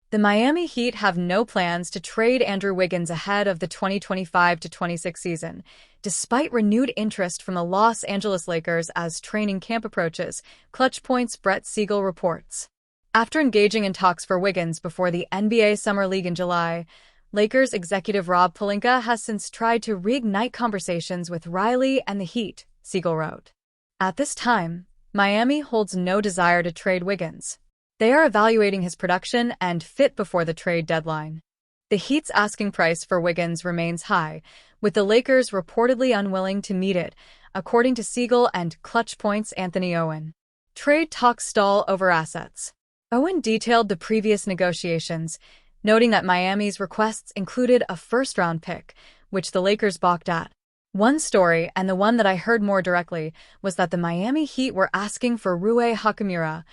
The Miami Heat have no plans to trade Andrew Wiggins ahead of the 2025-26 season, despite renewed interest from the Los Angeles Lakers as training camp approaches, Clutch Point's Brett Siegel reports. After engaging in talks for Wiggins before the NBA Summer League in July, Lakers executive Rob Pelinka has since tried to reignite conversations with Riley and the Heat, Siegel wrote. At this time, Miami holds no desire to trade Wiggins. They are evaluating his production and fit before the trade deadline. The Heat's asking price for Wiggins remains high, with the Lakers reportedly unwilling to meet it, according to Siegel and Clutch Point's Anthony Owen. Trade talks stall over assets. Owen detailed the previous negotiations, noting that Miami's requests included a first-round pick, which the Lakers balked at. One story, and the one that I heard more directly, was that the Miami Heat were asking for Rui Hachimura,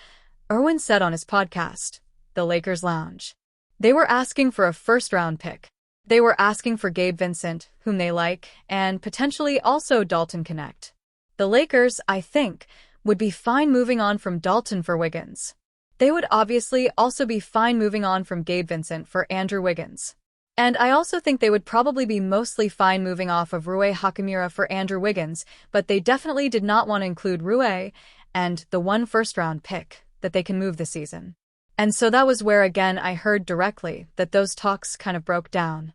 Owen said on his podcast, The Lakers Lounge. They were asking for a first-round pick. They were asking for Gabe Vincent, whom they like, and potentially also Dalton Connect. The Lakers, I think, would be fine moving on from Dalton for Wiggins. They would obviously also be fine moving on from Gabe Vincent for Andrew Wiggins. And I also think they would probably be mostly fine moving off of Rui Hachimura for Andrew Wiggins, but they definitely did not want to include Rui and the one first-round pick that they can move this season. And so that was where again I heard directly that those talks kind of broke down.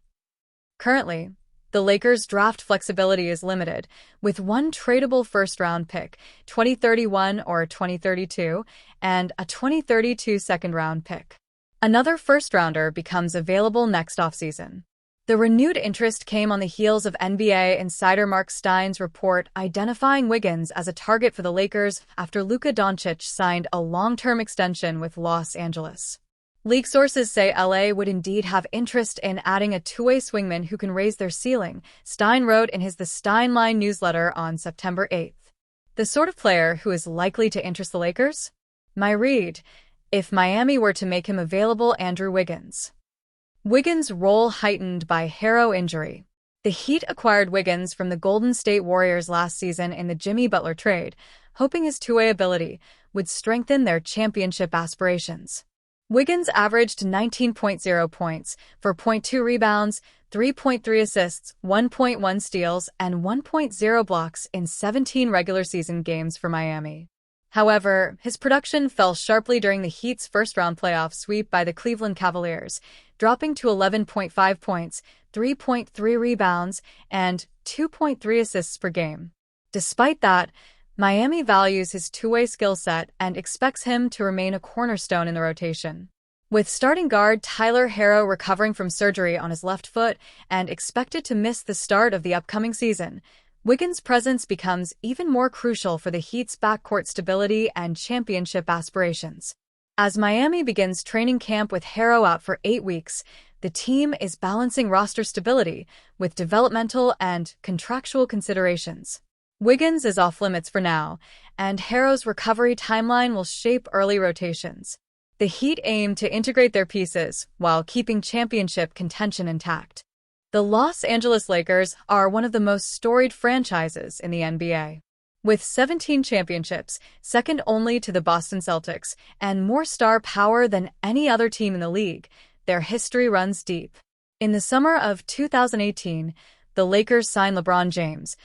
Currently, the Lakers' draft flexibility is limited, with one tradable first-round pick, 2031 or 2032, and a 2032 second-round pick. Another first-rounder becomes available next offseason. The renewed interest came on the heels of NBA insider Mark Stein's report identifying Wiggins as a target for the Lakers after Luka Doncic signed a long-term extension with Los Angeles. League sources say LA would indeed have interest in adding a two-way swingman who can raise their ceiling, Stein wrote in his The Stein Line newsletter on September 8th. The sort of player who is likely to interest the Lakers? My read, if Miami were to make him available, Andrew Wiggins. Wiggins' role heightened by Harrow injury. The Heat acquired Wiggins from the Golden State Warriors last season in the Jimmy Butler trade, hoping his two-way ability would strengthen their championship aspirations. Wiggins averaged 19.0 points, 4.2 rebounds, 3.3 assists, 1.1 steals, and 1.0 blocks in 17 regular season games for Miami. However, his production fell sharply during the Heat's first-round playoff sweep by the Cleveland Cavaliers, dropping to 11.5 points, 3.3 rebounds, and 2.3 assists per game. Despite that, Miami values his two-way skill set and expects him to remain a cornerstone in the rotation. With starting guard Tyler Herro recovering from surgery on his left foot and expected to miss the start of the upcoming season, Wiggins' presence becomes even more crucial for the Heat's backcourt stability and championship aspirations. As Miami begins training camp with Herro out for 8 weeks, the team is balancing roster stability with developmental and contractual considerations. Wiggins is off-limits for now, and Herro's recovery timeline will shape early rotations. The Heat aim to integrate their pieces while keeping championship contention intact. The Los Angeles Lakers are one of the most storied franchises in the NBA. With 17 championships, second only to the Boston Celtics, and more star power than any other team in the league, their history runs deep. In the summer of 2018, the Lakers signed LeBron James,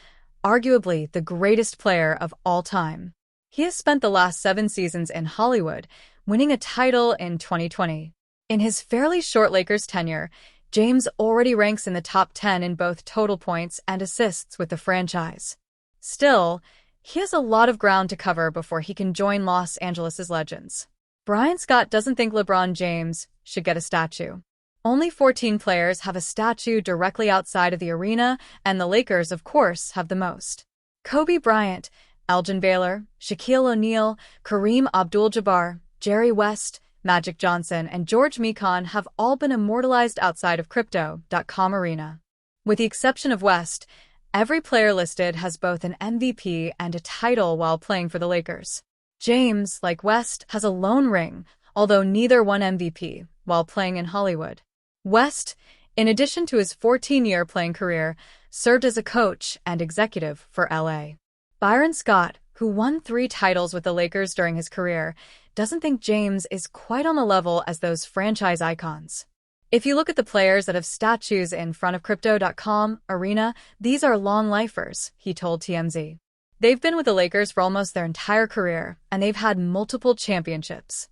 arguably the greatest player of all time. He has spent the last 7 seasons in Hollywood, winning a title in 2020. In his fairly short Lakers tenure, James already ranks in the top 10 in both total points and assists with the franchise. Still, he has a lot of ground to cover before he can join Los Angeles' legends. Brian Scott doesn't think LeBron James should get a statue. Only 14 players have a statue directly outside of the arena, and the Lakers, of course, have the most. Kobe Bryant, Elgin Baylor, Shaquille O'Neal, Kareem Abdul-Jabbar, Jerry West, Magic Johnson, and George Mikan have all been immortalized outside of Crypto.com arena. With the exception of West, every player listed has both an MVP and a title while playing for the Lakers. James, like West, has a lone ring, although neither won MVP, while playing in Hollywood. West, in addition to his 14-year playing career, served as a coach and executive for LA. Byron Scott, who won 3 titles with the Lakers during his career, doesn't think James is quite on the level as those franchise icons. If you look at the players that have statues in front of Crypto.com Arena, these are long-lifers, he told TMZ. They've been with the Lakers for almost their entire career, and they've had multiple championships.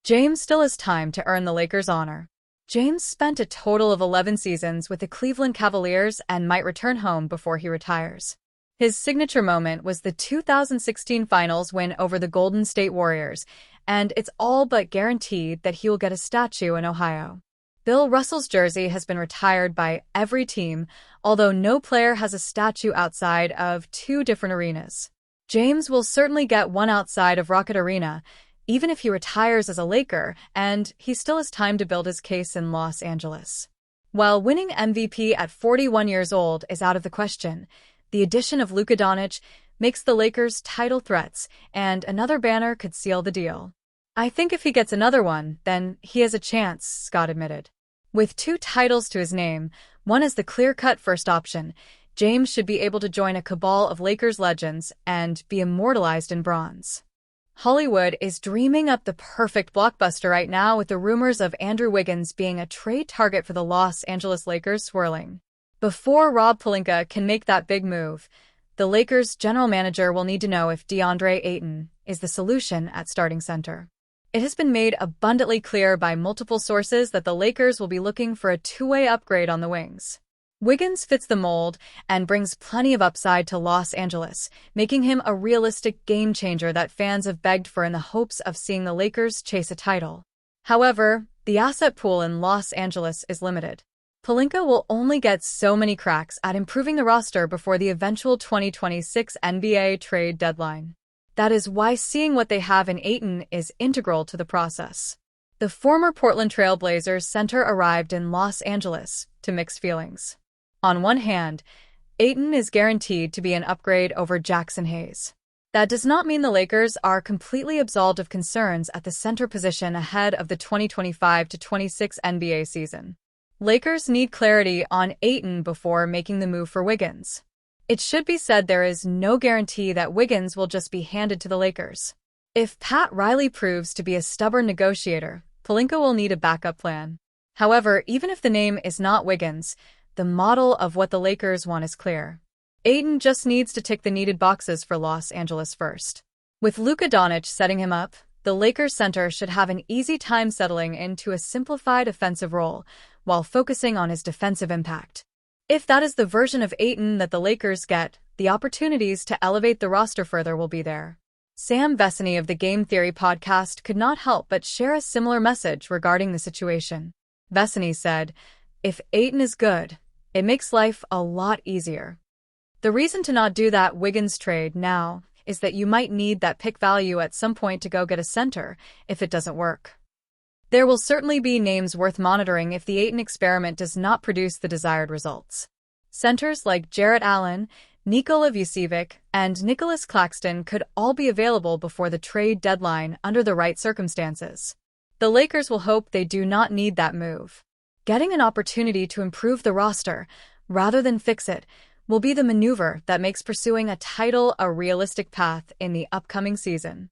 James still has time to earn the Lakers' honor. James spent a total of 11 seasons with the Cleveland Cavaliers and might return home before he retires. His signature moment was the 2016 Finals win over the Golden State Warriors, and it's all but guaranteed that he will get a statue in Ohio. Bill Russell's jersey has been retired by every team, although no player has a statue outside of 2 different arenas. James will certainly get one outside of Rocket Arena, even if he retires as a Laker, and he still has time to build his case in Los Angeles. While winning MVP at 41 years old is out of the question, the addition of Luka Doncic makes the Lakers title threats, and another banner could seal the deal. I think if he gets another one, then he has a chance, Scott admitted. With 2 titles to his name, one as the clear-cut first option, James should be able to join a cabal of Lakers legends and be immortalized in bronze. Hollywood is dreaming up the perfect blockbuster right now with the rumors of Andrew Wiggins being a trade target for the Los Angeles Lakers swirling. Before Rob Pelinka can make that big move, the Lakers' general manager will need to know if DeAndre Ayton is the solution at starting center. It has been made abundantly clear by multiple sources that the Lakers will be looking for a 2-way upgrade on the wings. Wiggins fits the mold and brings plenty of upside to Los Angeles, making him a realistic game-changer that fans have begged for in the hopes of seeing the Lakers chase a title. However, the asset pool in Los Angeles is limited. Pelinka will only get so many cracks at improving the roster before the eventual 2026 NBA trade deadline. That is why seeing what they have in Ayton is integral to the process. The former Portland Trail Blazers center arrived in Los Angeles to mixed feelings. On one hand, Ayton is guaranteed to be an upgrade over Jackson Hayes. That does not mean the Lakers are completely absolved of concerns at the center position ahead of the 2025-26 NBA season. Lakers need clarity on Ayton before making the move for Wiggins. It should be said there is no guarantee that Wiggins will just be handed to the Lakers. If Pat Riley proves to be a stubborn negotiator, Pelinka will need a backup plan. However, even if the name is not Wiggins, the model of what the Lakers want is clear. Ayton just needs to tick the needed boxes for Los Angeles first. With Luka Doncic setting him up, the Lakers center should have an easy time settling into a simplified offensive role while focusing on his defensive impact. If that is the version of Ayton that the Lakers get, the opportunities to elevate the roster further will be there. Sam Vecenie of the Game Theory podcast could not help but share a similar message regarding the situation. Vecenie said, "If Ayton is good, it makes life a lot easier. The reason to not do that Wiggins trade now is that you might need that pick value at some point to go get a center if it doesn't work. There will certainly be names worth monitoring if the Ayton experiment does not produce the desired results. Centers like Jarrett Allen, Nikola Vucevic, and Nicholas Claxton could all be available before the trade deadline under the right circumstances. The Lakers will hope they do not need that move. Getting an opportunity to improve the roster, rather than fix it, will be the maneuver that makes pursuing a title a realistic path in the upcoming season."